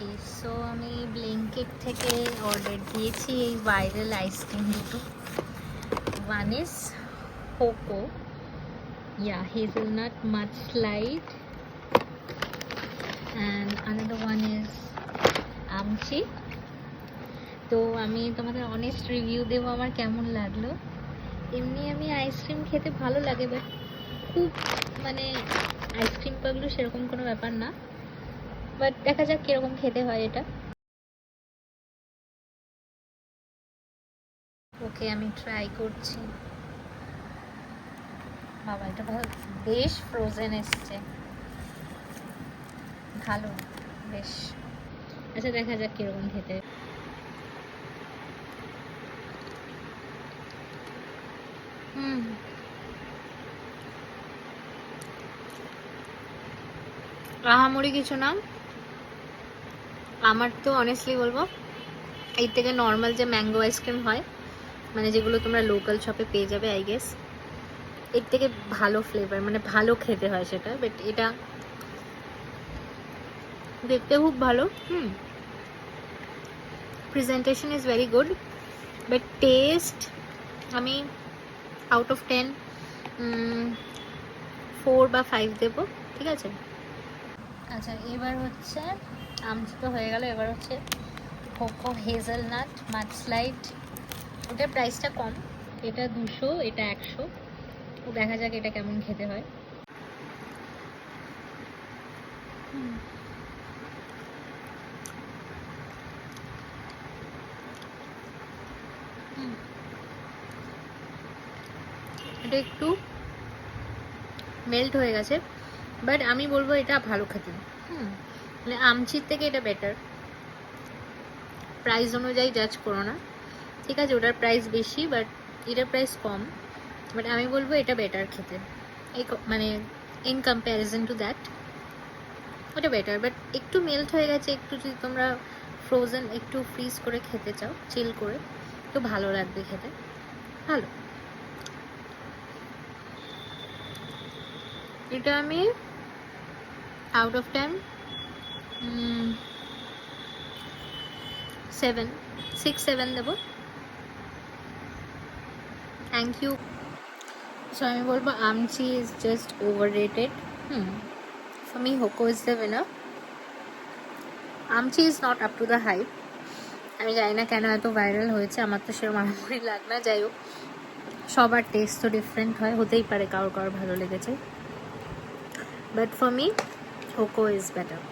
ওকে, so আমি ব্লিঙ্কিট থেকে order দিয়েছি এই ভাইরাল আইসক্রিম দুটো। One is Hoco, hazelnut mudslide, and another one is আমচি। তো আমি তোমাদের অনেস্ট রিভিউ দেবো আমার কেমন লাগলো। এমনি আমি আইসক্রিম খেতে ভালো লাগে, বাট খুব মানে আইসক্রিম পাগলু সেরকম কোনো ব্যাপার না, বাট দেখা যাক কিরকম খেতে হয় এটা। ওকে, আমি ট্রাই করছি। বাবা, এটা বেশ ফ্রোজেন এসছে, ভালো বেশ। আচ্ছা, দেখা যাক কিরকম খেতে। আহামরি কিছু না। আমার তো অনেস্টলি বলবো, এর থেকে নর্মাল যে ম্যাঙ্গো আইসক্রিম হয়, মানে যেগুলো তোমরা লোকাল শপে পেয়ে যাবে আই গেস, এর থেকে ভালো ফ্লেভার, মানে ভালো খেতে হয় সেটা। বাট এটা দেখতে খুব ভালো। Presentation is very good, but test আমি আউট অফ 10 4 বা 5 দেবো, ঠিক আছে। আচ্ছা, এবার হচ্ছে আমচি তো হয়ে গেল, এবার হচ্ছে হোকো হেজেলনাট মাডস্লাইড। ওটার প্রাইসটা কম, এটা 200, এটা 100। তো দেখা যাক এটা কেমন খেতে হয়। এটা একটু মেল্ট হয়ে গেছে, বাট আমি বলবো এটা ভালো খেতে। মানে আমচির থেকে এটা বেটার। প্রাইস অনুযায়ী জাজ করো না, ঠিক আছে। ওটার প্রাইস বেশি, বাট এটার প্রাইস কম, বাট আমি বলবো এটা বেটার খেতে। এই মানে ইন কম্প্যারিজন টু দ্যাট ওটা বেটার, বাট একটু মেল্ট হয়ে গেছে। একটু যদি তোমরা ফ্রোজেন একটু ফ্রিজ করে খেতে চাও, চিল করে, তো ভালো লাগবে খেতে, ভালো। এটা আমি আউট অফ 10 6-7 দেবো। Thank you. সো আমি বলবো আমচি is just overrated. For me হোকো ইজ দ্য উইনার। আমচি is not up to the hype. আমি জানি না কেন এত ভাইরাল হয়েছে, আমার তো সেরকম মারামারি লাগ না। যাই হোক, সবার টেস্ট তো ডিফারেন্ট হয়, হতেই পারে কারোর কারোর ভালো লেগেছে, বাট ফর মি হোকো ইজ বেটার।